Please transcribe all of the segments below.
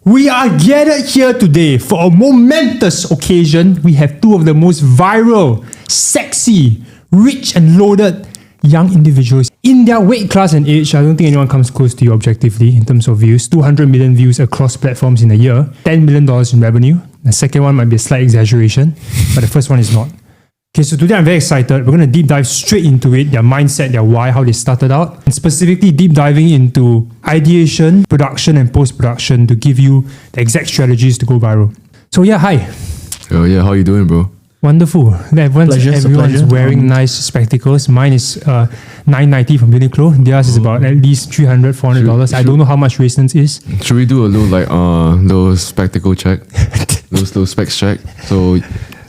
We are gathered here today for a momentous occasion. We have two of the most viral, sexy, rich and loaded young individuals. In their weight class and age, I don't think anyone comes close to you objectively in terms of views. 200 million views across platforms in a year, $10 million in revenue. The second one might be a slight exaggeration, but the first one is not. Okay, so today I'm very excited. We're going to deep dive straight into it, their mindset, their why, how they started out, and specifically deep diving into ideation, production, and post-production to give you the exact strategies to go viral. So yeah, hi. Oh yeah, how you doing, bro? Wonderful. Everyone's wearing nice spectacles. Mine is $9.90 from Uniqlo. Theirs is about at least $300, $400. I don't know how much Rayston's is. Should we do a little spectacle check? little specs check. So you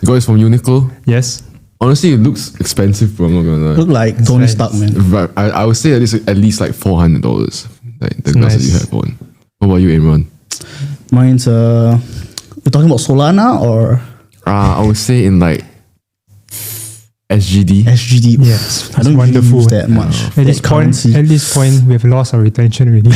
got this from Uniqlo? Yes. Honestly, it looks expensive, bro. I'm not gonna lie. Look like Tony Stark, man. Right, I would say at least like $400. Like the glasses you have on. What about you, Imran? Mine's we're talking about Solana or I would say in like SGD. Yes, I don't wonderful. use that much. At this point, we have lost our retention already.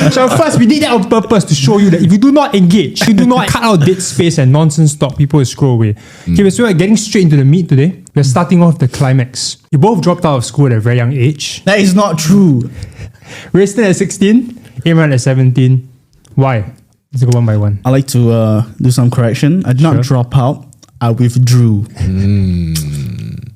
So first, we did that on purpose to show you that if you do not engage, you do not cut out dead space and nonsense talk, people will scroll away. Okay, so we're getting straight into the meat today. We're starting off the climax. You both dropped out of school at a very young age. That is not true. Rayston at 16, Imran at 17. Why? Let's go one by one. I like to do some correction. I did not drop out. I withdrew.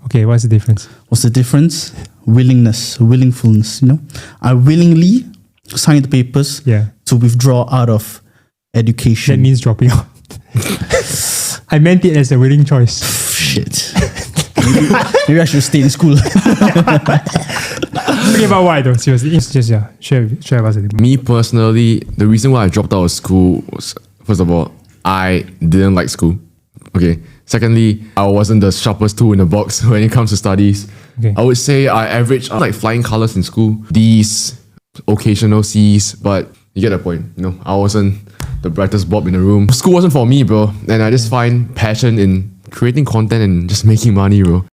Okay, what's the difference? What's the difference? Willingfulness, you know? I willingly signed the papers to withdraw out of education. That means dropping out. I meant it as a willing choice. Shit. Maybe I should stay in school. Okay, but why though? Seriously, it's just share with us. Me personally, the reason why I dropped out of school was, first of all, I didn't like school. Okay. Secondly, I wasn't the sharpest tool in the box when it comes to studies. Okay. I would say I averaged like flying colors in school. D's, occasional C's, but you get the point. You know, I wasn't the brightest bulb in the room. School wasn't for me, bro. And I just find passion in creating content and just making money, bro. You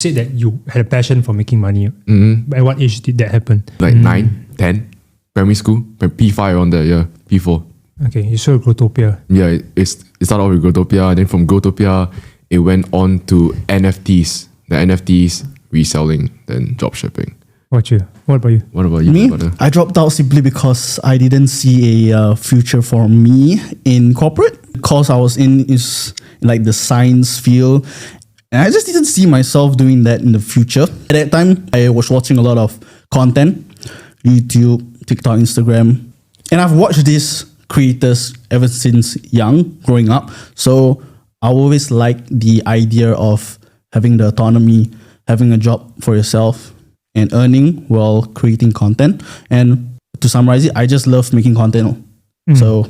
said that you had a passion for making money. At what age did that happen? Like 9, 10, primary school, P5 on the P4. Okay, you saw Growtopia. Yeah, it started off with Growtopia, then from Growtopia, it went on to NFTs. The NFTs, reselling, then dropshipping. What about you? What about you, me? brother? I dropped out simply because I didn't see a future for me in corporate. The course I was in is like the science field. And I just didn't see myself doing that in the future. At that time, I was watching a lot of content, YouTube, TikTok, Instagram. And I've watched these creators ever since growing up. So I always liked the idea of having the autonomy, having a job for yourself and earning while creating content. And to summarize it, I just love making content. So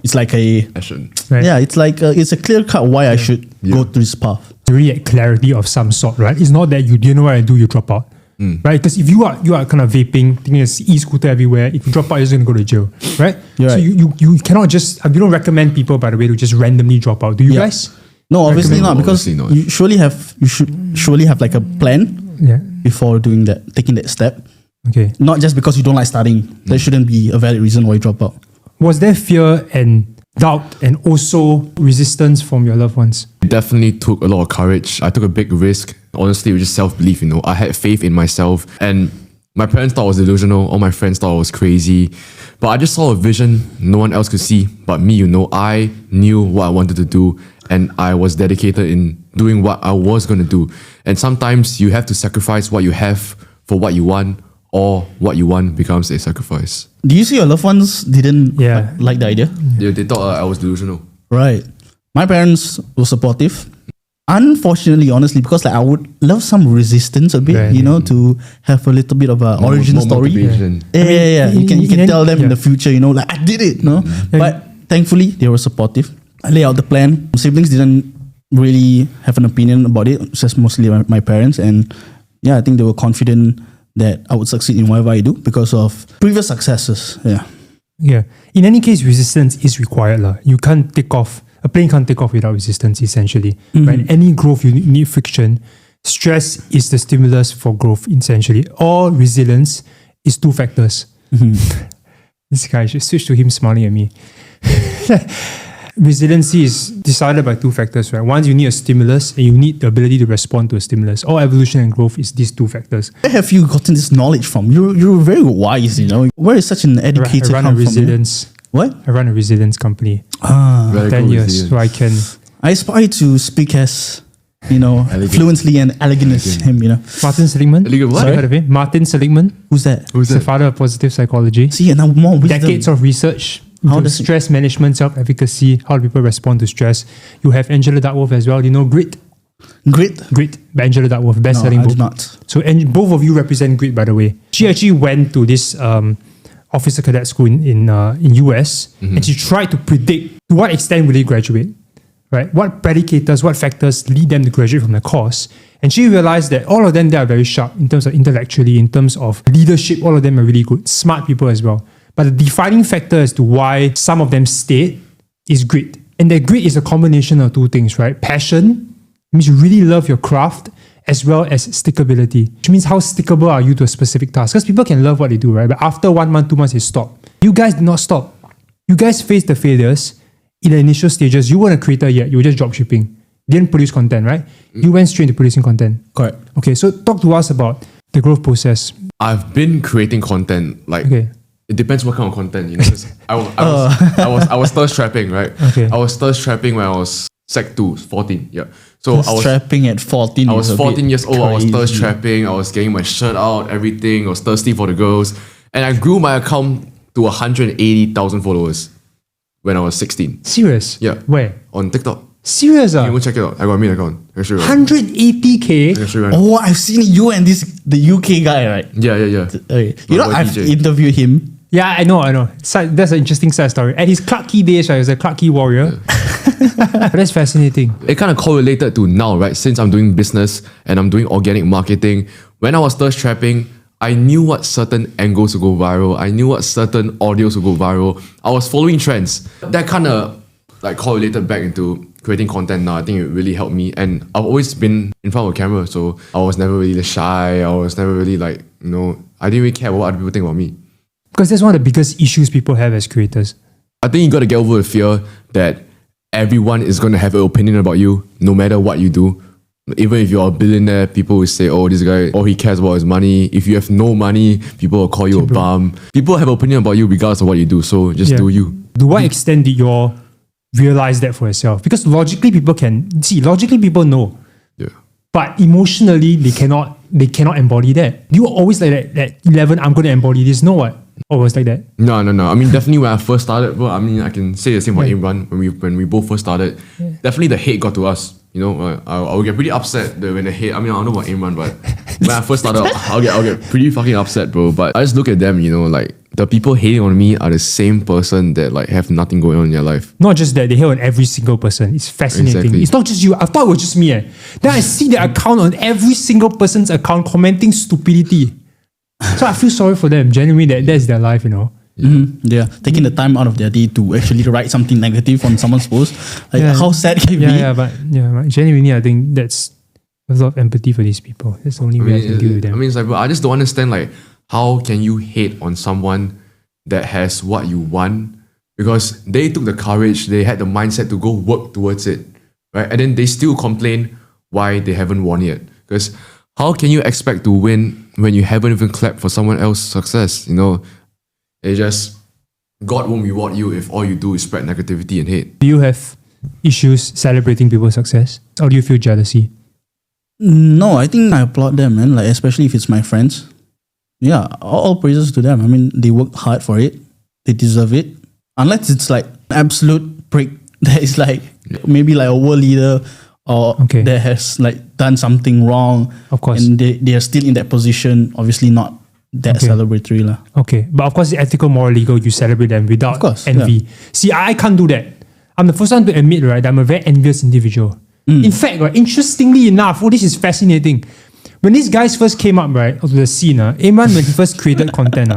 it's like a passion. Right. Yeah, it's like it's a clear cut why I should go through this path. Really clarity of some sort, right? It's not that you didn't know what to do, you drop out. Right? Because if you are kind of vaping, thinking there's e-scooter everywhere, if you drop out, you're just going to go to jail, right? You're so right. you cannot just, you don't recommend people, by the way, to just randomly drop out. Do you guys? No, obviously not, because Obviously not. you should surely have like a plan before taking that step. Okay. Not just because you don't like studying. That shouldn't be a valid reason why you drop out. Was there fear and doubt and also resistance from your loved ones? It definitely took a lot of courage. I took a big risk. Honestly, it was just self-belief, you know. I had faith in myself, and my parents thought I was delusional. All my friends thought I was crazy. But I just saw a vision no one else could see but me, you know. I knew what I wanted to do, and I was dedicated in doing what I was going to do. And sometimes you have to sacrifice what you have for what you want, or what you want becomes a sacrifice. Do you see your loved ones didn't like the idea? Yeah, they thought I was delusional. Right. My parents were supportive. Unfortunately, honestly, because like I would love some resistance a bit, you know, to have a little bit of an origin story. Yeah. You can tell them in the future, you know, like I did it, no? But thankfully, they were supportive. I laid out the plan. Siblings didn't really have an opinion about it. It's just mostly my parents. And yeah, I think they were confident that I would succeed in whatever I do because of previous successes. Yeah. In any case, resistance is required. You can't take off. A plane can't take off without resistance, essentially. Right? Any growth, you need friction. Stress is the stimulus for growth, essentially. Or resilience is two factors. This guy, I should switch to him smiling at me. Resiliency is decided by two factors, right? One, you need a stimulus and you need the ability to respond to a stimulus. All evolution and growth is these two factors. Where have you gotten this knowledge from? You're very wise, you know. Where is such an educator I run come a resilience. From? What? I run a resilience company. Very 10 good years, resilience. so I can... I aspire to speak as, you know, fluently and elegant as him, you know. Martin Seligman. Elegant what? Sorry, heard of him? Martin Seligman. Who's that? Who's He's the that? father of positive psychology. See, and now more wisdom. Decades of research How into does it- stress management, self-efficacy, how do people respond to stress. You have Angela Duckworth as well. You know Grit? Grit? Grit by Angela Duckworth, No, best-selling I book. do not. So both of you represent Grit, by the way. She actually went to this officer cadet school in US, and she tried to predict to what extent will they graduate, right? What predicators, what factors lead them to graduate from the course. And she realized that all of them, they are very sharp in terms of intellectually, in terms of leadership, all of them are really good, smart people as well. But the defining factor as to why some of them stayed is grit. And that grit is a combination of two things, right? Passion, it means you really love your craft, as well as stickability, which means how stickable are you to a specific task. Because people can love what they do, right? But after 1 month, 2 months, they stop. You guys did not stop. You guys faced the failures in the initial stages. You weren't a creator yet. You were just drop shipping. Didn't produce content, right? You went straight into producing content. Correct. Okay, so talk to us about the growth process. I've been creating content like Okay. it depends what kind of content, you know. 'Cause I was thirst trapping, right? Okay. I was thirst trapping when I was Sec 2, 14. Yeah. So I was Strapping at 14. I was is a 14 bit years old. I was thirst crazy. trapping. I was getting my shirt out, everything. I was thirsty for the girls, and I grew my account to 180,000 followers when I was 16 Serious? Yeah. Where? on TikTok. Serious? You go check it out. I got a main account. I show you. 180K? I show you. Oh, I've seen you and the UK guy, right? Yeah. Okay. You know, boy I've DJ. interviewed him. Yeah, I know. That's an interesting side story. At his Clark Key days, right, he was a Clark Key warrior. But that's fascinating. It kind of correlated to now, right? Since I'm doing business and I'm doing organic marketing, when I was thirst trapping, I knew what certain angles would go viral. I knew what certain audios would go viral. I was following trends. That kind of like correlated back into creating content now. I think it really helped me. And I've always been in front of a camera, so I was never really shy. I was never really like, I didn't really care what other people think about me. Because that's one of the biggest issues people have as creators. I think you got to get over the fear that everyone is going to have an opinion about you, no matter what you do. Even if you're a billionaire, people will say, oh, this guy, all he cares about is money. If you have no money, people will call you a bum. People have an opinion about you regardless of what you do. So just do you. To what extent did you all realize that for yourself? Because logically people know. Yeah. But emotionally they cannot embody that. You were always like that 11, I'm going to embody this. No what? Always like that. No. I mean, definitely when I first started, bro, I mean, I can say the same about Imran when we both first started. Definitely the hate got to us. I would get pretty upset when the hate. I mean, I don't know about Imran, but when I first started, I'll get pretty fucking upset, bro. But I just look at them, like the people hating on me are the same person that like have nothing going on in their life. Not just that, they hate on every single person. It's fascinating. Exactly. It's not just you. I thought it was just me. Then I see the account on every single person's account commenting stupidity. So I feel sorry for them. Genuinely, that's their life, Yeah, taking the time out of their day to actually write something negative on someone's post. Like, how sad can it be? But genuinely, I think that's a lot of empathy for these people. That's the only way I can deal with them. I mean, it's like, bro, I just don't understand, like, how can you hate on someone that has what you want? Because they took the courage, they had the mindset to go work towards it, right? And then they still complain why they haven't won yet. Because how can you expect to win when you haven't even clapped for someone else's success? It just, God won't reward you if all you do is spread negativity and hate. Do you have issues celebrating people's success? Or do you feel jealousy? No, I think I applaud them, man. Like, especially if it's my friends. Yeah, all praises to them. I mean, they worked hard for it. They deserve it. Unless it's like absolute prick that is like maybe like a world leader or that has like done something wrong. Of course. And they are still in that position. Obviously not that celebratory lah. Okay, but of course, it's ethical, moral, legal. You celebrate them without Of course, envy. yeah. See, I can't do that. I'm the first one to admit, right, that I'm a very envious individual. In fact, right, interestingly enough, this is fascinating. When these guys first came up, right, to the scene, Imran, when he first created content,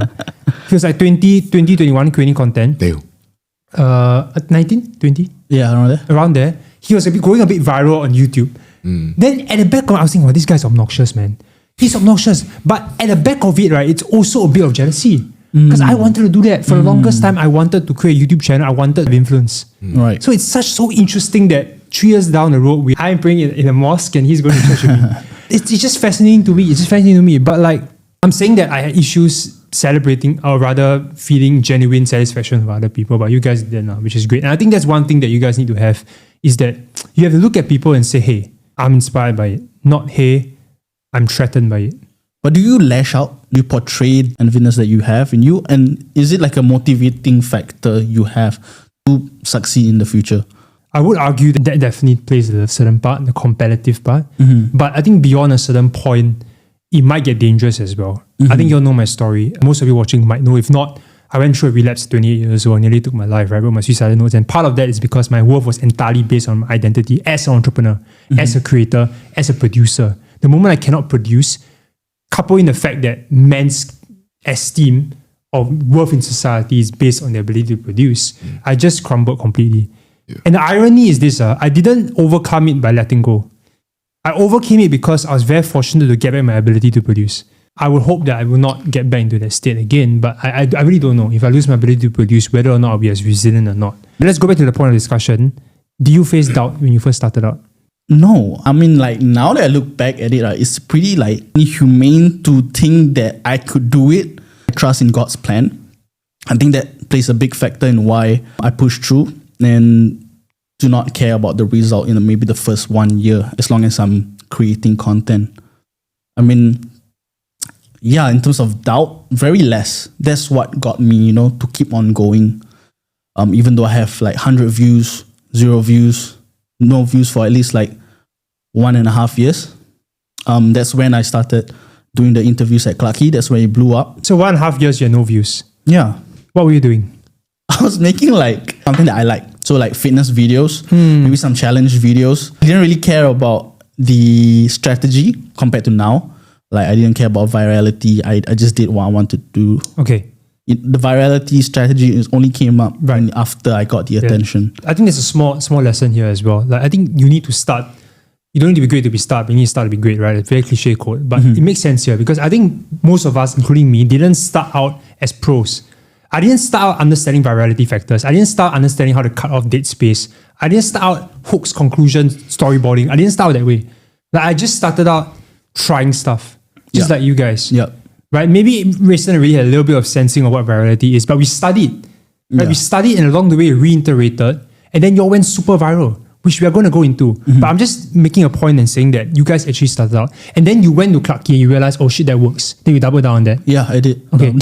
he was like 21 creating content. Damn. 19, 20? Yeah, around there. Around there. He was going a bit viral on YouTube. Then at the back of it, I was thinking, wow, this guy's obnoxious, man. He's obnoxious. But at the back of it, right, it's also a bit of jealousy. Because I wanted to do that. For the longest time, I wanted to create a YouTube channel. I wanted to influence. Right. So it's so interesting that 3 years down the road, I'm praying in a mosque and he's going to church with me. It's just fascinating to me. But like, I'm saying that I had issues celebrating or rather feeling genuine satisfaction for other people, but you guys didn't, which is great. And I think that's one thing that you guys need to have is that you have to look at people and say, hey, I'm inspired by it. Not, hey, I'm threatened by it. But do you lash out? Do you portray confidence that you have in you? And is it like a motivating factor you have to succeed in the future? I would argue that definitely plays a certain part, the competitive part. But I think beyond a certain point, it might get dangerous as well. I think you'll know my story. Most of you watching might know. If not, I went through a relapse at 28 years old, nearly took my life. I wrote my suicidal notes. And part of that is because my worth was entirely based on my identity as an entrepreneur, as a creator, as a producer. The moment I cannot produce, coupled in the fact that men's esteem or worth in society is based on their ability to produce, I just crumbled completely. And the irony is this, I didn't overcome it by letting go. I overcame it because I was very fortunate to get back my ability to produce. I would hope that I will not get back into that state again, but I really don't know if I lose my ability to produce, whether or not I'll be as resilient or not. But let's go back to the point of discussion. Do you face doubt when you first started out? No. I mean, like, now that I look back at it, it's pretty like inhumane to think that I could do it. I trust in God's plan. I think that plays a big factor in why I push through and do not care about the result in maybe the first 1 year, as long as I'm creating content. I mean, yeah, in terms of doubt, very less. That's what got me, to keep on going. Even though I have like 100 views, 0 views, no views for at least like 1.5 years. That's when I started doing the interviews at Clarke Quay. That's when it blew up. So 1.5 years, you had no views. Yeah. What were you doing? I was making like something that I like. So like fitness videos, maybe some challenge videos. I didn't really care about the strategy compared to now. Like I didn't care about virality. I just did what I wanted to do. Okay. The virality strategy only came up after I got the attention. I think there's a small lesson here as well. Like I think you need to start. You don't need to be great to be start, but you need to start to be great, right? It's a very cliche quote, but it makes sense here because I think most of us, including me, didn't start out as pros. I didn't start out understanding virality factors. I didn't start understanding how to cut off dead space. I didn't start out hooks, conclusions, storyboarding. I didn't start out that way. Like I just started out trying stuff, just like you guys. Yep. Right? Maybe Rayston already had a little bit of sensing of what virality is, but we studied. Right? We studied and along the way reiterated, and then you all went super viral, which we are going to go into. But I'm just making a point and saying that you guys actually started out. And then you went to Clarke Quay and you realized, oh shit, that works. Then you double down on that. Yeah, I did. Okay.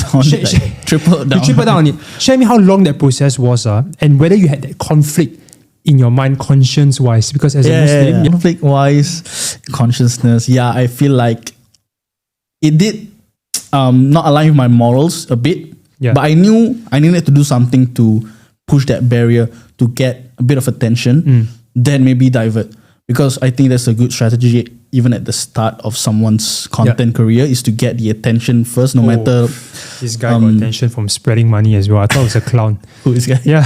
Triple down. You triple down on it. Share me how long that process was and whether you had that conflict in your mind, conscience-wise. Because as a Muslim... Yeah. Conflict-wise, consciousness. Yeah, I feel like it did not align with my morals a bit. Yeah. But I knew I needed to do something to push that barrier to get a bit of attention. Then maybe divert, because I think that's a good strategy even at the start of someone's content career is to get the attention first, no matter. This guy got attention from spreading money as well. I thought it was a clown. Who is this guy? Yeah,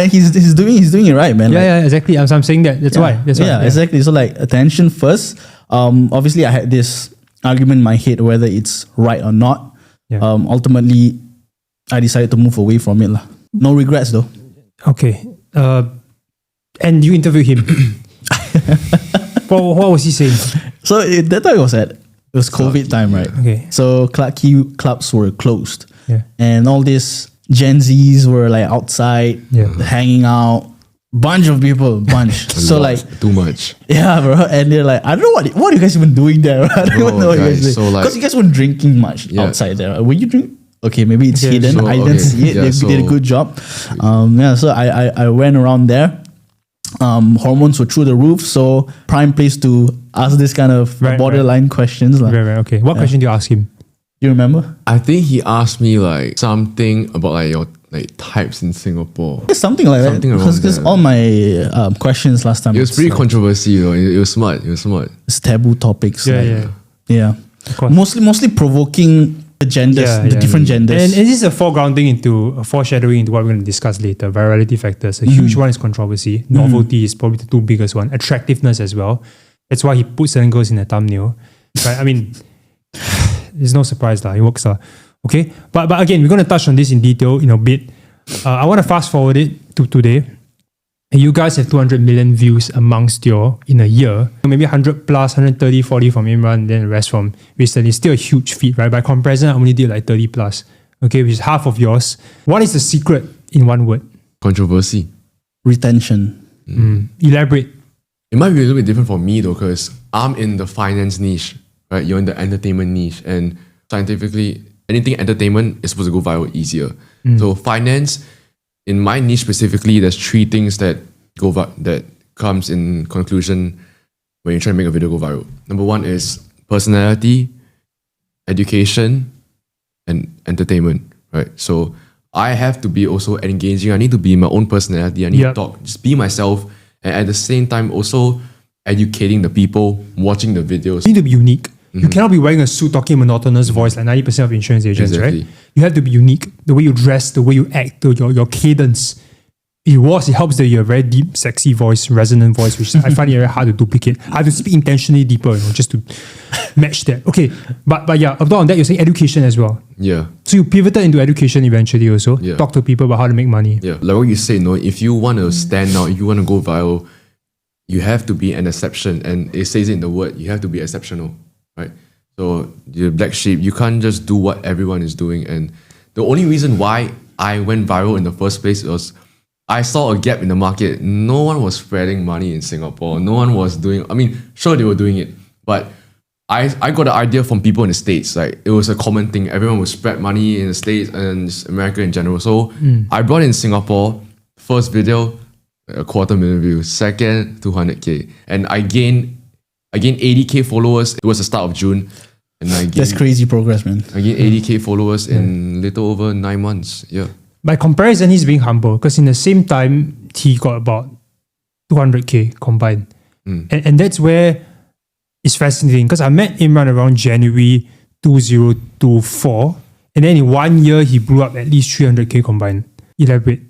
he's doing it right, man. Yeah, exactly. I'm saying that. That's why. Yeah, exactly. So like attention first. Obviously, I had this argument in my head whether it's right or not. Yeah. Ultimately, I decided to move away from it. No regrets though. Okay. And you interviewed him. What was he saying? So that time it was COVID time, right? Okay. So Clarke Quay clubs were closed. Yeah. And all these Gen Zs were like outside, hanging out. Bunch of people. So like too much. Yeah, bro. And they're like, I don't know what are you guys even doing there? I don't even know what you guys doing. So because you guys weren't drinking much outside there. Were you drink? Okay, maybe it's hidden. So, I didn't see it. They did a good job. So I went around there. Hormones were through the roof, so prime place to ask this kind of borderline questions. Right, okay. What question do you ask him? You remember? I think he asked me like something about like your like types in Singapore. It's something like that. Because all my questions last time. It was pretty controversial. It was smart. It's taboo topics. Yeah. Mostly provoking the genders, the different genders. And this is a foreshadowing into what we're going to discuss later. Virality factors. A huge one is controversy. Novelty is probably the two biggest one. Attractiveness as well. That's why he put certain girls in the thumbnail. Right? I mean, it's no surprise. It works. Okay, but again, we're going to touch on this in detail in a bit. I want to fast forward it to today. You guys have 200 million views amongst in a year. Maybe 100 plus, 130, 40 from Imran, then the rest from Rayston. It's still a huge feat, right? By comparison, I only did like 30 plus. Okay, which is half of yours. What is the secret in one word? Controversy. Retention. Elaborate. It might be a little bit different for me though, because I'm in the finance niche, right? You're in the entertainment niche, and scientifically, anything entertainment is supposed to go viral easier. So finance, in my niche specifically, there's three things that that comes in conclusion when you try to make a video go viral. Number one is personality, education, and entertainment, right? So I have to be also engaging. I need to be my own personality. I need to talk, just be myself, and at the same time also educating the people watching the videos. You need to be unique. You cannot be wearing a suit talking a monotonous voice like 90% of insurance agents, right? You have to be unique. The way you dress, the way you act, your cadence. It helps that you have a very deep, sexy voice, resonant voice, which I find it very hard to duplicate. I have to speak intentionally deeper, just to match that. Okay, but yeah, above on that, you're saying education as well. Yeah. So you pivoted into education eventually also. Yeah. Talk to people about how to make money. Yeah, like what you say, if you want to stand out, if you want to go viral, you have to be an exception. And it says it in the word, you have to be exceptional. Right, so the black sheep, you can't just do what everyone is doing. And the only reason why I went viral in the first place was I saw a gap in the market. No one was spreading money in Singapore. No one was doing. I mean, sure they were doing it, but I got the idea from people in the States. Like it was a common thing. Everyone would spread money in the States and America in general. So I brought in Singapore. First video, 250,000 views. Second, 200K, and I gained 80K followers. It was the start of June. And that's crazy progress, man. I gained 80K followers in little over 9 months. Yeah. By comparison, he's being humble because in the same time, he got about 200K combined. And that's where it's fascinating because I met Imran around January 2024. And then in 1 year, he blew up at least 300K combined. Elaborate.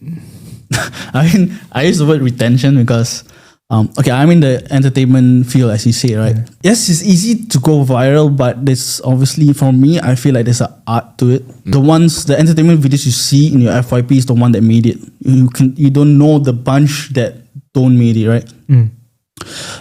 I use the word retention because I'm in the entertainment field, as you say, right? Yeah. Yes, it's easy to go viral, but there's obviously, for me, I feel like there's an art to it. The entertainment videos you see in your FYP is the one that made it. You don't know the bunch that don't made it, right?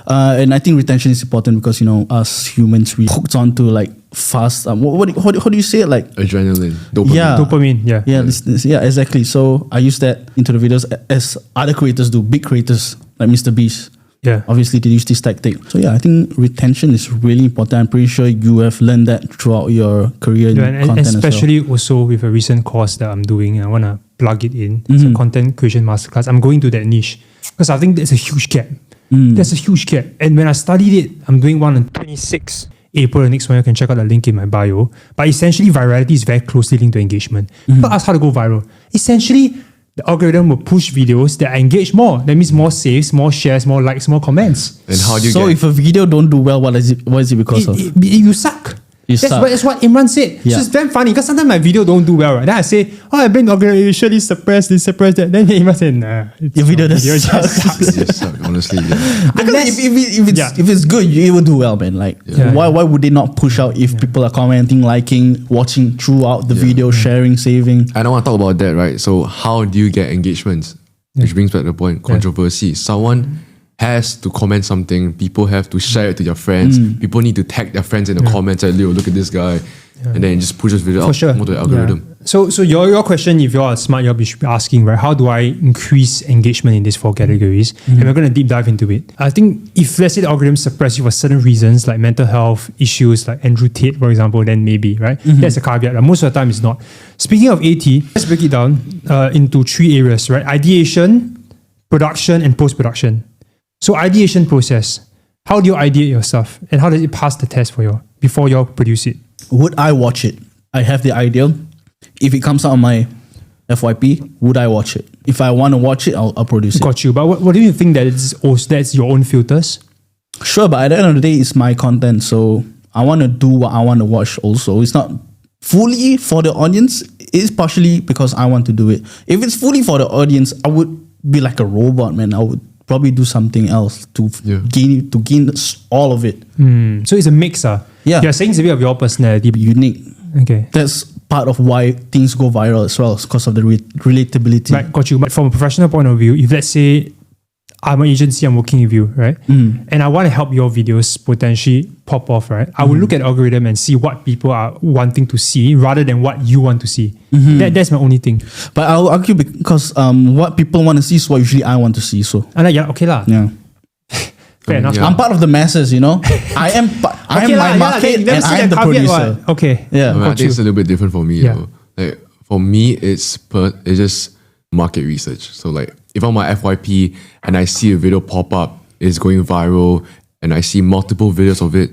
And I think retention is important because, us humans, we hooked on to like fast, what do you say it? Like adrenaline, dopamine. Yeah. Dopamine, yeah. Yeah, exactly. So I use that into the videos as other creators do, big creators like Mr. Beast. Yeah. Obviously, they use this tactic. So yeah, I think retention is really important. I'm pretty sure you have learned that throughout your career in content especially as well. Also with a recent course that I'm doing. I want to plug it in. It's a content creation masterclass. I'm going to that niche because I think there's a huge gap. There's a huge gap. And when I studied it, I'm doing one on 26 April. The next one, you can check out the link in my bio. But essentially, virality is very closely linked to engagement. People ask how to go viral. Essentially, the algorithm will push videos that engage more. That means more saves, more shares, more likes, more comments. And how do you if a video don't do well, what is it because of? You suck. That's what Imran said. Yeah. So it's damn funny because sometimes my video don't do well, right? Then I say, I blame the organization, this suppressed that. Then Imran said, nah. Your video just sucks. It sucks, honestly. Yeah. Because if it's good, it will do well, man. Like why would they not push out if people are commenting, liking, watching throughout the video, sharing, saving? I don't want to talk about that, right? So how do you get engagements? Which brings back to the point, controversy. Someone has to comment something. People have to share it to their friends. People need to tag their friends in the comments like, Leo, look at this guy. And then just push this video out more to the algorithm. So your question, if you're smart, you should be asking, right? How do I increase engagement in these 4 categories? And we're going to deep dive into it. I think if, let's say, the algorithm suppress you for certain reasons, like mental health issues, like Andrew Tate, for example, then maybe, right? That's a caveat. Like most of the time, it's not. Speaking of AT, let's break it down into 3 areas, right? Ideation, production, and post-production. So ideation process. How do you ideate your stuff? And how does it pass the test before you produce it? Would I watch it? I have the idea. If it comes out on my FYP, would I watch it? If I want to watch it, I'll produce it. Got you. But what do you think that's your own filters? Sure, but at the end of the day, it's my content. So I want to do what I want to watch also. It's not fully for the audience. It's partially because I want to do it. If it's fully for the audience, I would be like a robot, man. I would probably do something else to gain all of it. So it's a mix. Yeah. You're saying it's a bit of your personality. Unique. Okay. That's part of why things go viral as well, because of the relatability. Right, got you. But from a professional point of view, if let's say I'm an agency, I'm working with you, right? And I want to help your videos potentially pop off, right? I will look at the algorithm and see what people are wanting to see rather than what you want to see. That's my only thing. But I'll argue because what people want to see is what usually I want to see. So And like, yeah, okay lah. yeah. Fair enough. I'm part of the masses, you know. I am my market and I am the producer. Okay. Yeah. I think it's a little bit different for me. Yeah. You know? Like for me, it's just market research. So like if I'm my FYP and I see a video pop up, it's going viral, and I see multiple videos of it,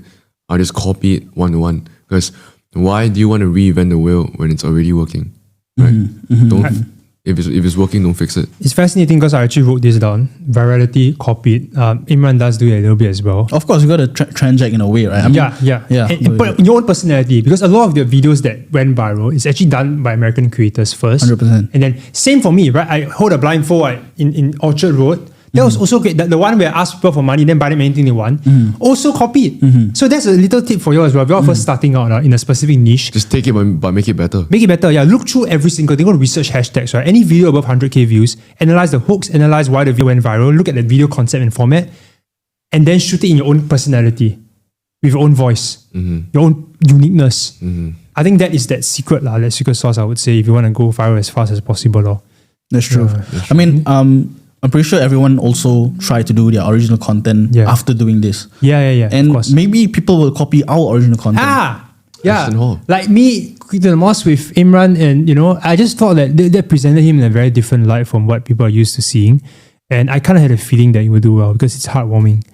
I'll just copy it one to one. Because why do you want to reinvent the wheel when it's already working? Right? Don't. If it's working, don't fix it. It's fascinating because I actually wrote this down. Virality, copied. Imran does do it a little bit as well. Of course, you got to transact in a way, right? I mean, yeah. And but your own personality, because a lot of the videos that went viral is actually done by American creators first. 100%. And then same for me, right? I hold a blindfold in Orchard Road. That was also great. The one where I ask people for money, then buy them anything they want. Also copied. So that's a little tip for you as well. If you're first starting out in a specific niche, Just take it but make it better. make it better. Yeah, look through every single thing. Go to research hashtags, right? Any video above 100k views, analyze the hooks, analyze why the video went viral, look at the video concept and format, and then shoot it in your own personality, with your own voice, your own uniqueness. I think that is that secret sauce, I would say, if you want to go viral as fast as possible. That's true. I mean, I'm pretty sure everyone also tried to do their original content after doing this. Yeah. And of course. maybe people will copy our original content. Yeah. Like me, Quick to the Moss with Imran, and I just thought that presented him in a very different light from what people are used to seeing. And I kind of had a feeling that he would do well because it's heartwarming.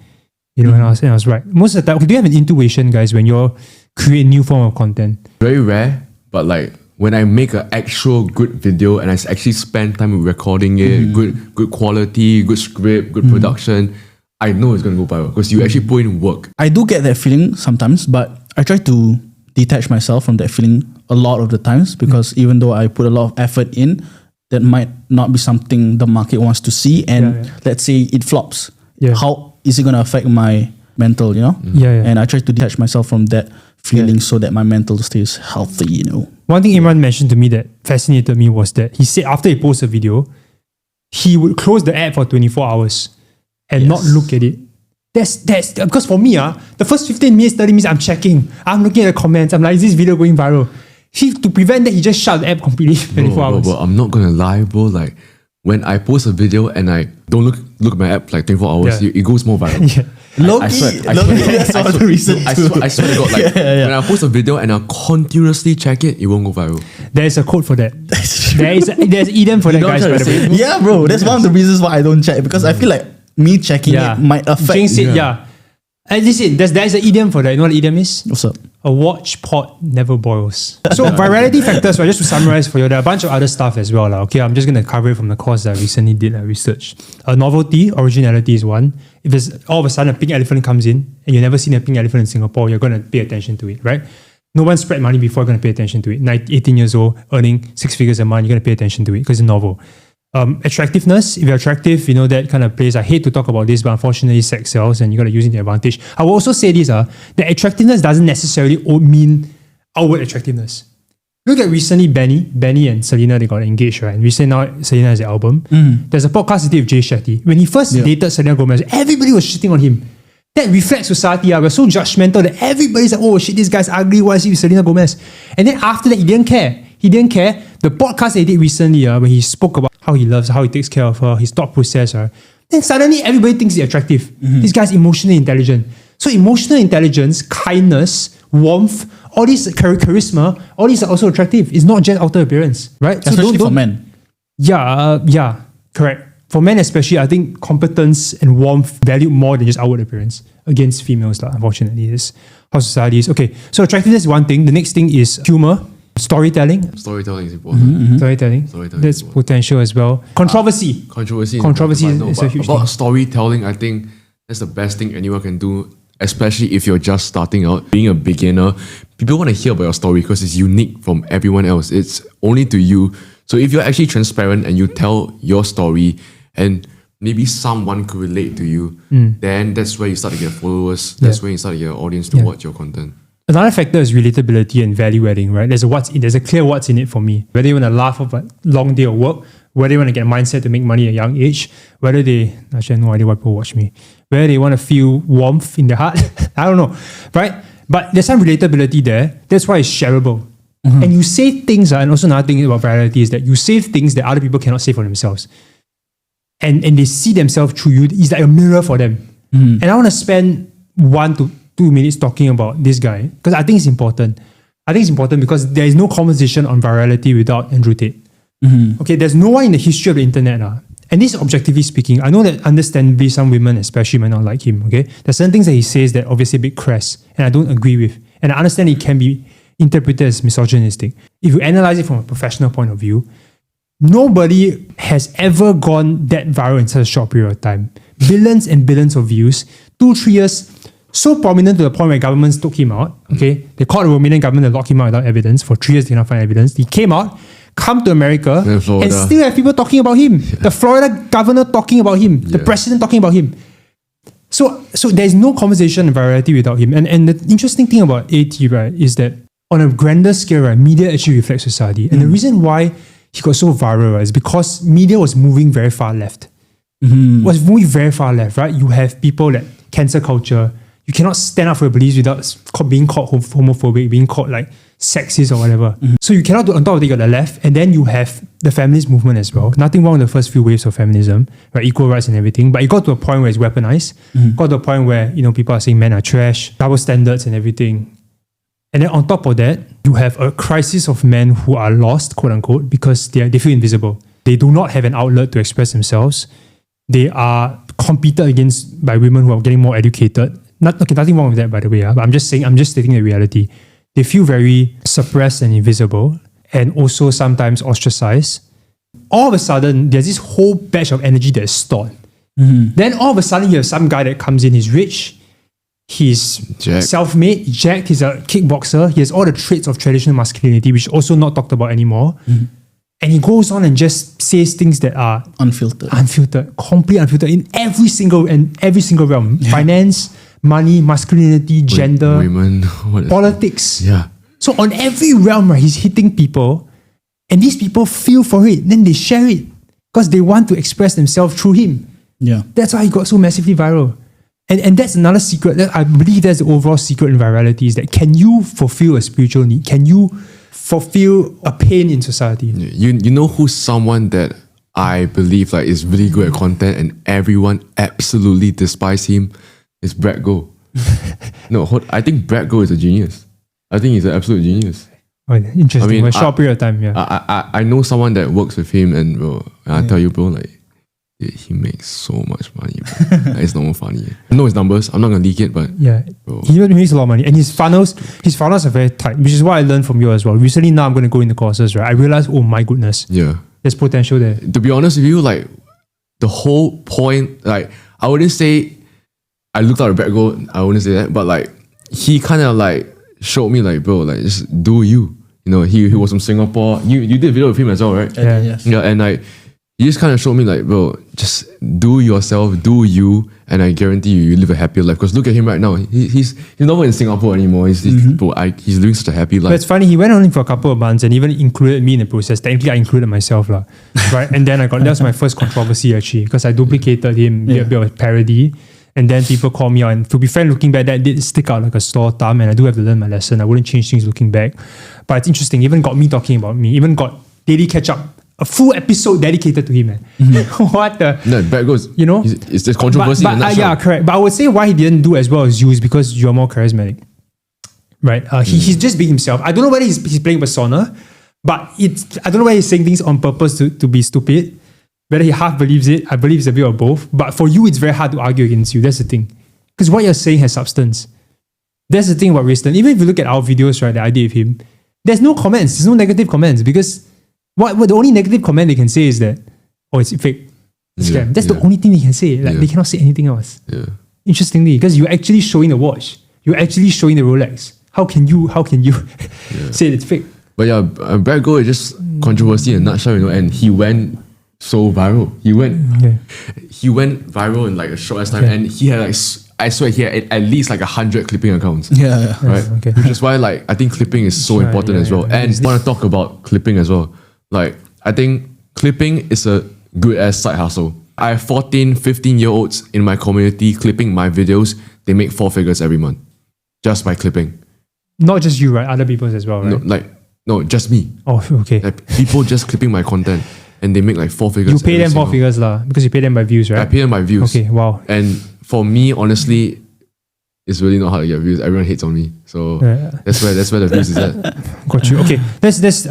And I was right. Most of the time, do you have an intuition, guys, when you're creating new form of content? Very rare, but like when I make an actual good video and I actually spend time recording it, good quality, good script, good production, I know it's going to go viral because you actually put in work. I do get that feeling sometimes, but I try to detach myself from that feeling a lot of the times because even though I put a lot of effort in, that might not be something the market wants to see. And let's say it flops. How is it going to affect my mental, And I try to detach myself from that feeling so that my mental stays healthy, One thing Imran mentioned to me that fascinated me was that he said after he posts a video, he would close the app for 24 hours and not look at it. That's because for me, the first 15 minutes, 30 minutes, I'm checking. I'm looking at the comments. I'm like, is this video going viral? To prevent that, he just shut the app completely for 24 hours. Bro, I'm not going to lie, bro. Like, when I post a video and I don't look at my app like 24 hours, it goes more viral. I swear to God, like when I post a video and I continuously check it, it won't go viral. There's a code for that. There's idiom for that, guys. By the way. Yeah, bro. That's one of the reasons why I don't check because I feel like me checking it might affect. Jinx it, listen, there's an idiom for that. You know what the idiom is? What's up? A watch pot never boils. So virality factors, right? Just to summarize for you, there are a bunch of other stuff as well. Okay, I'm just going to cover it from the course that I recently did research. Novelty, originality is one. If there's all of a sudden a pink elephant comes in and you've never seen a pink elephant in Singapore, you're going to pay attention to it, right? No one spread money before, you're going to pay attention to it. 18 years old, earning 6 figures a month, you're going to pay attention to it because it's novel. Attractiveness, if you're attractive, that kind of plays. I hate to talk about this, but unfortunately sex sells and you got to use it to your advantage. I will also say this, that attractiveness doesn't necessarily mean outward attractiveness. Look at recently Benny and Selena, they got engaged, right? And recently now Selena has an album. There's a podcast he did with Jay Shetty. When he first dated Selena Gomez, everybody was shitting on him. That reflects society. We're so judgmental that everybody's like, oh shit, this guy's ugly, why is he with Selena Gomez? And then after that, he didn't care. The podcast they did recently, when he spoke about how he loves her, how he takes care of her, his thought process, then suddenly everybody thinks he's attractive. This guy's emotionally intelligent. So emotional intelligence, kindness, warmth, all these charisma, all these are also attractive. It's not just outer appearance, right? Especially for men. Yeah, correct. For men especially, I think competence and warmth valued more than just outward appearance against females, unfortunately. Is how society is. Okay, so attractiveness is one thing. The next thing is humor. Storytelling. Storytelling is important. Storytelling. That's potential as well. Controversy. Controversy is a huge thing. Storytelling, I think that's the best thing anyone can do, especially if you're just starting out. Being a beginner, people want to hear about your story because it's unique from everyone else. It's only to you. So if you're actually transparent and you tell your story and maybe someone could relate to you, then that's where you start to get followers. That's where you start to get an audience to watch your content. Another factor is relatability and value adding, right? There's a clear what's in it for me. Whether you want to laugh off a long day of work, whether they want to get a mindset to make money at a young age, whether they, actually I have no idea why people watch me, whether they want to feel warmth in their heart, I don't know, right? But there's some relatability there. That's why it's shareable. And you say things, and also another thing about virality is that you say things that other people cannot say for themselves. And they see themselves through you. It's like a mirror for them. And I want to spend 1 to 2 minutes talking about this guy because I think it's important. I think it's important because there is no conversation on virality without Andrew Tate. Okay, there's no one in the history of the internet. And this is objectively speaking. I know that understandably some women especially might not like him. Okay, there's certain things that he says that obviously a bit crass and I don't agree with. And I understand it can be interpreted as misogynistic. If you analyze it from a professional point of view, nobody has ever gone that viral in such a short period of time. Billions and billions of views, 2-3 years, so prominent to the point where governments took him out. Okay, they called the Romanian government to lock him out without evidence. For 3 years, they cannot find evidence. He came out, come to America, and still have people talking about him. Yeah. The Florida governor talking about him. The president talking about him. So there's no conversation in virality without him. And the interesting thing about AT, right, is that on a grander scale, right, media actually reflects society. And the reason why he got so viral, right, is because media was moving very far left. Was moving very far left, right? You have people that cancel culture. You cannot stand up for your beliefs without being called homophobic, being called like sexist or whatever. So you cannot do on top of it, you got the left, and then you have the feminist movement as well. Nothing wrong with the first few waves of feminism, right? Equal rights and everything. But it got to a point where it's weaponized. Got to a point where, people are saying men are trash, double standards and everything. And then on top of that, you have a crisis of men who are lost, quote unquote, because they feel invisible. They do not have an outlet to express themselves. They are competed against by women who are getting more educated. Nothing wrong with that, by the way. But I'm just stating the reality. They feel very suppressed and invisible, and also sometimes ostracized. All of a sudden, there's this whole batch of energy that's stored. Then all of a sudden, you have some guy that comes in, he's rich, he's self-made, jacked, he's a kickboxer, he has all the traits of traditional masculinity, which is also not talked about anymore. And he goes on and just says things that are unfiltered, completely unfiltered in every single realm. Finance, money, masculinity, gender, women, politics. Yeah. So on every realm, right, he's hitting people, and these people feel for it. Then they share it because they want to express themselves through him. Yeah. That's why he got so massively viral. And that's another secret. I believe that's the overall secret in virality is that can you fulfill a spiritual need? Can you fulfill a pain in society? You know who's someone that I believe like is really good at content and everyone absolutely despises him? It's Brad Go. I think Brad Go is a genius. I think he's an absolute genius. Oh, interesting. I mean, a short period of time, yeah. I know someone that works with him, and bro, I tell you, bro, like he makes so much money, bro. Like, it's not funny. I know his numbers. I'm not gonna leak it, but bro, he makes a lot of money, and his funnels are very tight, which is what I learned from you as well. Recently, now I'm gonna go into courses, right? I realized, oh my goodness, there's potential there. To be honest with you, like the whole point, like I wouldn't say I looked at Brad Go, I wouldn't say that, but like he kind of like showed me like, bro, like just do you. He was from Singapore. You did a video with him as well, right? Yes. Yeah, and like he just kind of showed me like, bro, just do yourself, do you, and I guarantee you live a happier life. Because look at him right now. He's not in Singapore anymore. He's living such a happy life. But it's funny, he went only for a couple of months and even included me in the process. Technically, I included myself, right? And then that was my first controversy actually, because I duplicated him, did a bit of a parody. And then people call me out. And to be fair, looking back, that did stick out like a sore thumb. And I do have to learn my lesson. I wouldn't change things looking back. But it's interesting. Even got me talking about me. Even got Daily Catch Up. A full episode dedicated to him, man. What the? No, Brad goes. It's just controversy. Yeah, correct. But I would say why he didn't do as well as you is because you're more charismatic. Right? He's just being himself. I don't know whether he's playing persona, but I don't know whether he's saying things on purpose to be stupid. Whether he half believes it, I believe it's a bit of both. But for you, it's very hard to argue against you. That's the thing. Because what you're saying has substance. That's the thing about Rayston. Even if you look at our videos, right, that I did with him, there's no comments. There's no negative comments because what the only negative comment they can say is that, oh, it's fake. It's scam. That's the only thing they can say. Like they cannot say anything else. Yeah. Interestingly, because you're actually showing the watch. You're actually showing the Rolex. How can you say it's fake? But yeah, Brad Go is just controversy in a nutshell, and he went so viral. He went viral in like a short time, and he had like I swear he had at least like 100 clipping accounts. Yeah. Right. Okay. Which is why like I think clipping is so important as well. And I want to talk about clipping as well. Like I think clipping is a good ass side hustle. I have 14, 15-year-olds in my community clipping my videos. They make 4 figures every month just by clipping. Not just you, right? Other people's as well, right? No, just me. Oh, okay. Like people just clipping my content and they make like 4 figures. You pay them 4 figures lah, because you pay them by views, right? I pay them by views. Okay, wow. And for me, honestly, it's really not hard to get views. Everyone hates on me, so that's where the views is at. Got you. Okay, let's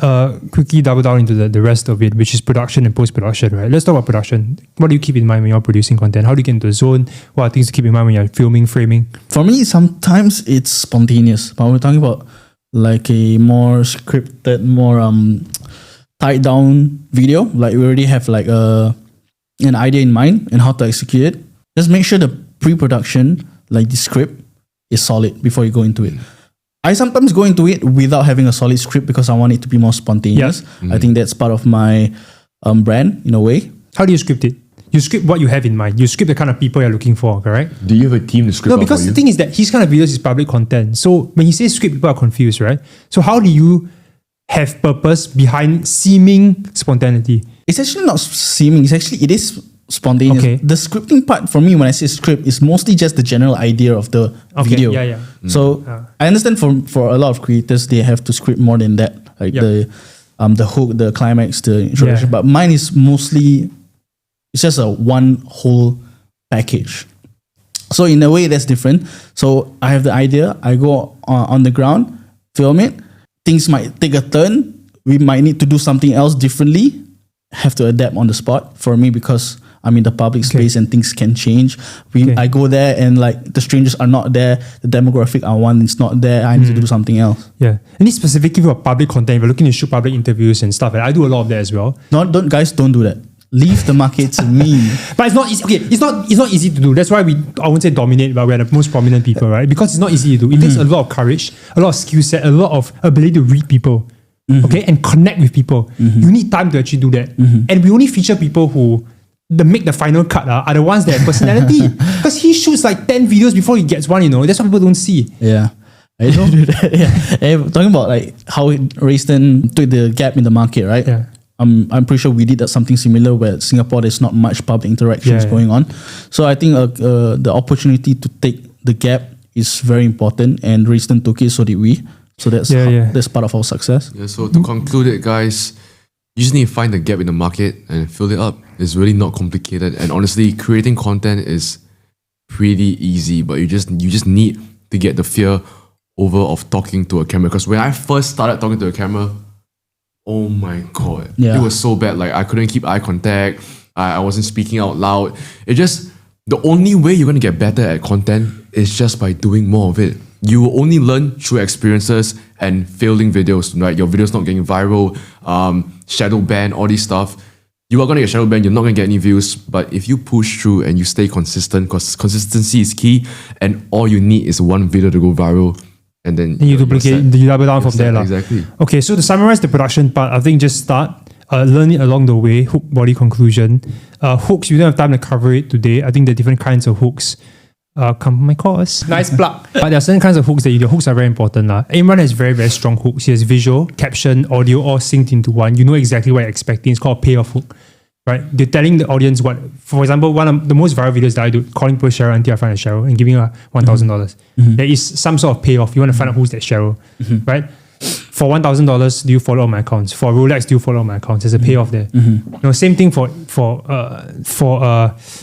quickly double down into the rest of it, which is production and post production, right? Let's talk about production. What do you keep in mind when you're producing content? How do you get into the zone? What are things to keep in mind when you're filming, framing? For me, sometimes it's spontaneous, but we're talking about like a more scripted, more tied down video. Like we already have like an idea in mind and how to execute it. Just make sure the pre-production, like the script, is solid before you go into it. I sometimes go into it without having a solid script because I want it to be more spontaneous. I think that's part of my brand in a way. How do you script it? You script what you have in mind. You script the kind of people you're looking for, correct? Do you have a team to script? No, because the thing is that his kind of videos is public content. So when he says script, people are confused, right? So how do you have purpose behind seeming spontaneity? It's actually not seeming. It is spontaneous. Okay. The scripting part for me when I say script is mostly just the general idea of the video. Yeah. So I understand for a lot of creators they have to script more than that, like the hook, the climax, the introduction. But mine is mostly it's just a one whole package. So in a way that's different. So I have the idea. I go on the ground, film it. Things might take a turn. We might need to do something else differently. Have to adapt on the spot for me because I'm in the public space and things can change. I go there and like the strangers are not there. The demographic I want is not there. I need to do something else. Yeah. And it's specifically for public content. If you're looking to shoot public interviews and stuff, and I do a lot of that as well. Don't do that. Leave the market to me. But it's not easy. Okay, it's not easy to do. That's why I won't say dominate, but we're the most prominent people, right? Because it's not easy to do. It takes a lot of courage, a lot of skill set, a lot of ability to read people. Okay, and connect with people. You need time to actually do that. And we only feature people who make the final cut are the ones that have personality. Because he shoots like 10 videos before he gets one, That's what people don't see. Yeah. I don't do that. Yeah. Talking about like how Rayston took the gap in the market, right? Yeah. I'm pretty sure we did something similar where Singapore there's not much public interactions going on. So I think the opportunity to take the gap is very important, and Rayston took it, so did we. So that's part of our success. Yeah, so to conclude it, guys, you just need to find the gap in the market and fill it up. It's really not complicated. And honestly, creating content is pretty easy, but you just need to get the fear over of talking to a camera. Because when I first started talking to a camera, oh my God, it was so bad. Like I couldn't keep eye contact. I wasn't speaking out loud. The only way you're going to get better at content is just by doing more of it. You will only learn through experiences and failing videos, right? Your videos not getting viral, shadow ban, all this stuff. You are going to get shadow ban, you're not going to get any views. But if you push through and you stay consistent, because consistency is key, and all you need is one video to go viral, and then you duplicate, you double down from there. Exactly. Okay, so to summarize the production part, I think just start, learn it along the way, hook, body, conclusion. Hooks, you don't have time to cover it today. I think there are different kinds of hooks. Come on my course. Nice plug. But there are certain kinds of hooks that your hooks are very important. Imran has very, very strong hooks. He has visual, caption, audio all synced into one. You know exactly what you're expecting. It's called a payoff hook. Right? They're telling the audience what, for example, one of the most viral videos that I do, calling people Cheryl until I find a Cheryl and giving her $1,000. There is some sort of payoff. You want to find out who's that Cheryl, right? For $1,000, do you follow all my accounts? For Rolex, do you follow all my accounts? There's a payoff there. Same thing for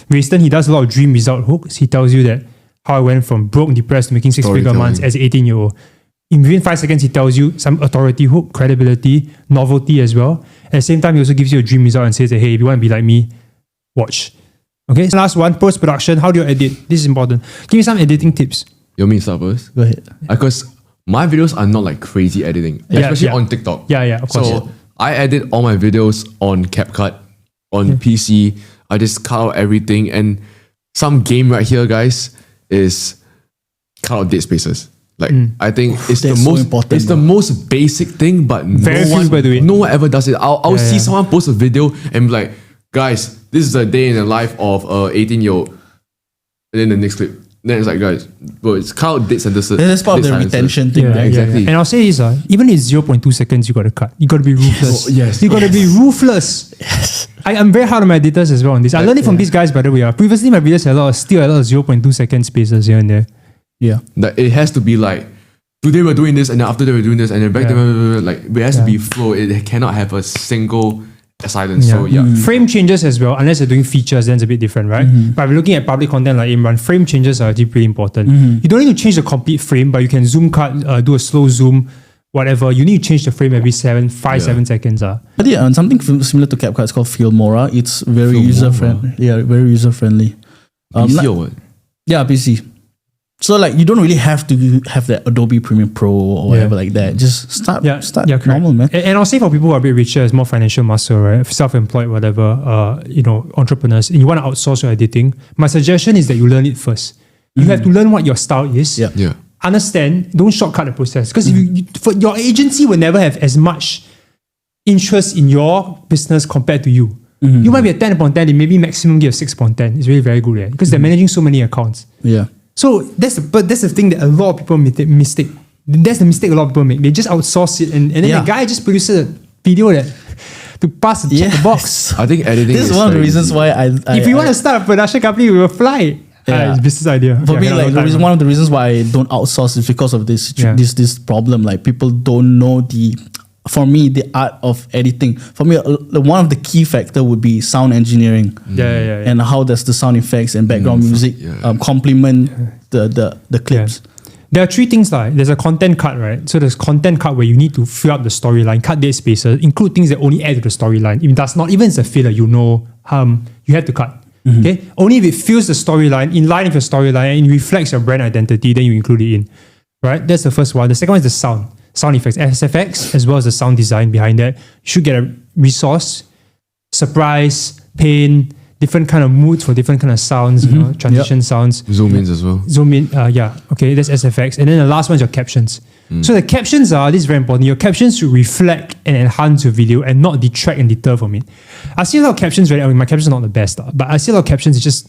Rayston. He does a lot of dream result hooks. He tells you that how I went from broke, depressed to making 6-figure months as an 18-year-old. Within 5 seconds, he tells you some authority hook, credibility, novelty as well. At the same time, he also gives you a dream result and says that, hey, if you want to be like me, watch. Okay, so last one, post-production. How do you edit? This is important. Give me some editing tips. You want me to start first? Go ahead. Because my videos are not like crazy editing, especially on TikTok. Yeah, of course. So I edit all my videos on CapCut, on PC. I just cut out everything. And some game right here, guys, is cut out dead spaces. Like I think it's the most important. It's the most basic thing, but no one ever does it. I'll see someone post a video and be like, guys, this is a day in the life of a 18-year-old. And then the next clip. then it's like, guys, bro, it's kind of dead sentences. That's part of the retention thing. Yeah, exactly. And I'll say this, even if it's 0.2 seconds, you got to cut. You got to be ruthless. Yes. You got to be ruthless. Yes. I'm very hard on my editors as well on this. I learned it from these guys, by the way. Previously, my videos had a lot of 0.2 second spaces here and there. Yeah. That it has to be like, today we're doing this, and then after that we're doing this, and then back to like, it has to be flow. It cannot have a single silence. So frame changes as well, unless you're doing features, then it's a bit different, right? But if you're looking at public content like Imran, frame changes are actually pretty important. You don't need to change the complete frame, but you can zoom cut, do a slow zoom, whatever. You need to change the frame every 7 seconds. But yeah, something similar to CapCut is called Filmora. It's very user friendly. Yeah, very user friendly. PC or what? Yeah, PC. So like you don't really have to have that Adobe Premiere Pro or whatever like that. Just start normal, man. And I'll say for people who are a bit richer, it's more financial muscle, right? Self-employed, whatever, entrepreneurs, and you want to outsource your editing. My suggestion is that you learn it first. You have to learn what your style is. Yeah. Understand, don't shortcut the process. Because for your agency will never have as much interest in your business compared to you. You might be a 10 upon 10, they maybe maximum give a 6 upon 10. It's really very good, because they're managing so many accounts. Yeah. So that's the thing that a lot of people mistake. That's the mistake a lot of people make. They just outsource it, and then the guy just produces a video that to pass the check the box. I think editing. This is one of the reasons why I if you want to start a production company, we will fly. It's a business idea. For me, like one of the reasons why I don't outsource is because of this problem. Like people don't know for me, the art of editing. For me, one of the key factor would be sound engineering. And how does the sound effects and background music complement the clips? There are 3 things like there's a content cut, right? So there's content cut where you need to fill up the storyline, cut dead spaces, include things that only add to the storyline. If it does not, even if it's a filler, you have to cut. Okay, only if it fills the storyline in line with your storyline and it reflects your brand identity, then you include it in. Right? That's the first one. The second one is the sound effects, SFX, as well as the sound design behind that. You should get a resource, surprise, pain, different kind of moods for different kind of sounds, transition sounds. Zoom ins as well. Zoom in, okay, that's SFX. And then the last one is your captions. So the captions this is very important. Your captions should reflect and enhance your video and not detract and deter from it. I see a lot of captions, my captions are not the best, but I see a lot of captions, it just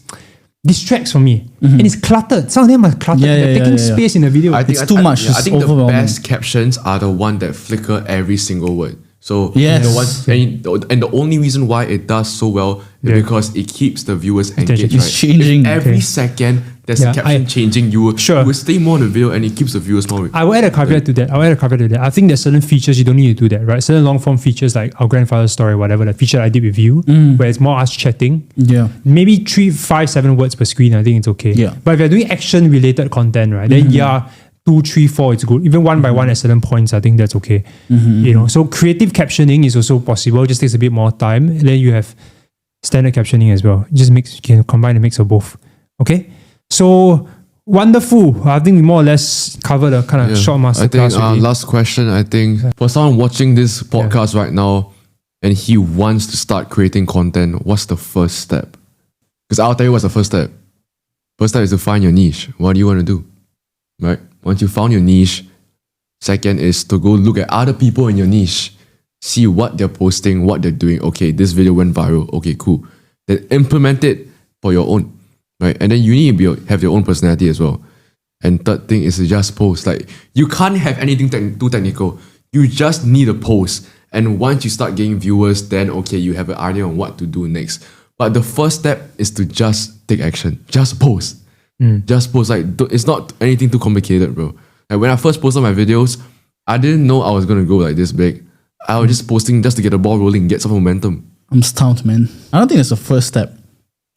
distracts from me. And it's cluttered. Some of them are cluttered. They're taking space in the video. It's too much. I think the best captions are the one that flicker every single word. So the only reason why it does so well is because it keeps the viewers engaged. It's changing. Every second there's a caption changing, you will stay more on the video and it keeps the viewers more. I will add a caveat to that. I think there's certain features you don't need to do that, right? Certain long form features like our grandfather's story, whatever, the feature I did with you, where it's more us chatting. Yeah. Maybe 3, 5, 7 words per screen, I think it's okay. Yeah. But if you're doing action related content, right, then 2, 3, 4, it's good. Even 1 by 1 at certain points, I think that's okay. So creative captioning is also possible. It just takes a bit more time. And then you have standard captioning as well. You can combine a mix of both. Okay? So wonderful. I think we more or less covered a kind of short masterclass. I think last question, I think for someone watching this podcast right now and he wants to start creating content, what's the first step? Because I'll tell you what's the first step. First step is to find your niche. What do you want to do? Right? Once you found your niche, second is to go look at other people in your niche, see what they're posting, what they're doing. Okay, this video went viral. Okay, cool. Then implement it for your own, right? And then you need to have your own personality as well. And third thing is to just post. Like you can't have anything too technical. You just need a post. And once you start getting viewers, then okay, you have an idea on what to do next. But the first step is to just take action. Just post. Just post. Like it's not anything too complicated, bro. Like when I first posted my videos, I didn't know I was gonna go like this big. I was just posting just to get the ball rolling, get some momentum. I'm stumped, man. I don't think it's the first step.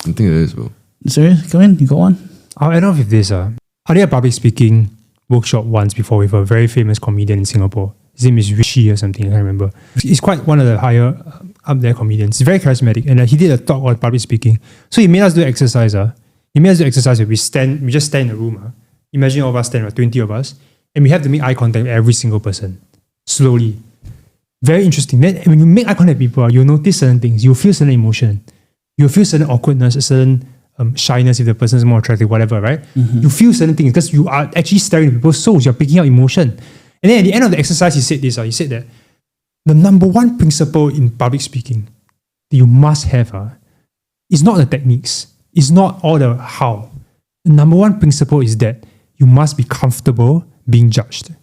I think it is, bro. Serious? Come in, you go on. I'll add off with this. I did a public speaking workshop once before with a very famous comedian in Singapore. His name is Rishi or something, I can't remember. He's quite one of the higher up there comedians. He's very charismatic, and he did a talk on public speaking. So he made us do exercise. He made us do exercise where we just stand in a room. Imagine all of us stand, 20 of us, and we have to make eye contact with every single person, slowly. Very interesting. Then when you make eye contact with people, you'll notice certain things. You'll feel certain emotion. You'll feel certain awkwardness, a certain shyness if the person is more attractive, whatever, right? You feel certain things because you are actually staring at people's souls. You're picking up emotion. And then at the end of the exercise, he said this. He said that the number one principle in public speaking that you must have is not the techniques. It's not all the how. The number one principle is that you must be comfortable being judged.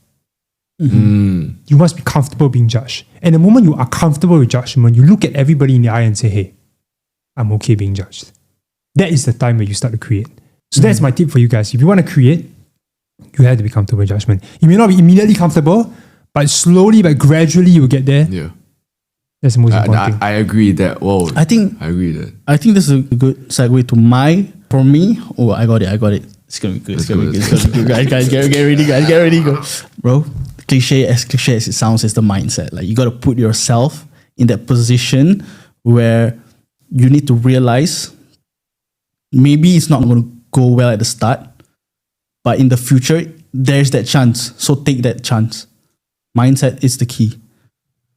You must be comfortable being judged. And the moment you are comfortable with judgment, you look at everybody in the eye and say, hey, I'm okay being judged. That is the time where you start to create. So that's my tip for you guys. If you want to create, you have to be comfortable with judgment. You may not be immediately comfortable, but slowly, but gradually you will get there. Yeah. That's the most important thing. I agree that. Whoa. I agree that. I think this is a good segue to for me. Oh, I got it. It's gonna be good. It's gonna be good. Guys, get ready, go. Bro, cliche as it sounds, is the mindset. Like, you gotta put yourself in that position where you need to realize maybe it's not gonna go well at the start, but in the future, there's that chance. So take that chance. Mindset is the key.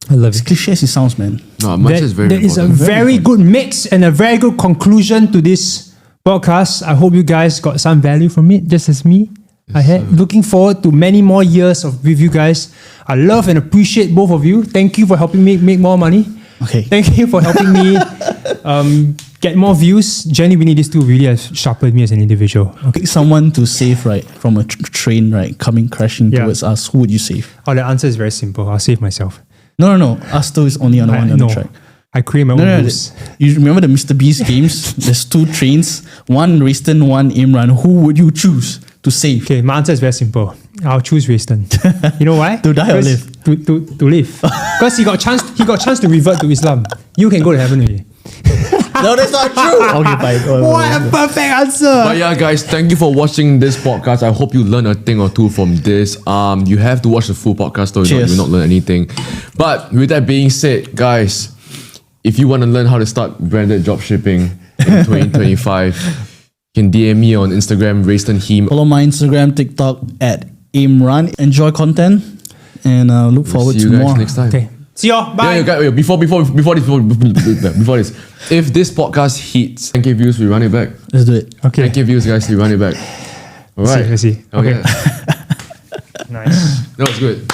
I love As it. cliche as it sounds, man. No, mindset is very That is a important. very good mix and a very good conclusion to this podcast. I hope you guys got some value from it, just as me. I had. Looking forward to many more years with you guys. I love and appreciate both of you. Thank you for helping me make more money. Okay. Thank you for helping me get more views. Genuinely, these two really have sharpened me as an individual. Okay. Pick someone to save, right, from a train, right, coming crashing towards us. Who would you save? Oh, the answer is very simple. I'll save myself. No. Us two is only on the track. I create my own rules. You remember the Mr. Beast games? There's two trains, one Rayston, one Imran. Who would you choose to save? Okay, my answer is very simple. I'll choose Rayston. You know why? To die or live? To live. Because he got chance to revert to Islam. You can go to heaven already. No, that's not true. Okay, fine. What a perfect answer. But yeah, guys, thank you for watching this podcast. I hope you learned a thing or two from this. You have to watch the full podcast, though you will not learn anything. But with that being said, guys, if you want to learn how to start branded dropshipping in 2025, you can DM me on Instagram, Rayston Heem. Follow my Instagram, TikTok at Imran. Enjoy content and look forward See to you guys more. next time. Okay. See y'all. Bye. Before this, if this podcast hits 10K views, we run it back. Let's do it. Okay. 10K views, guys, we run it back. All right. Let's see. Okay. Nice. That was good.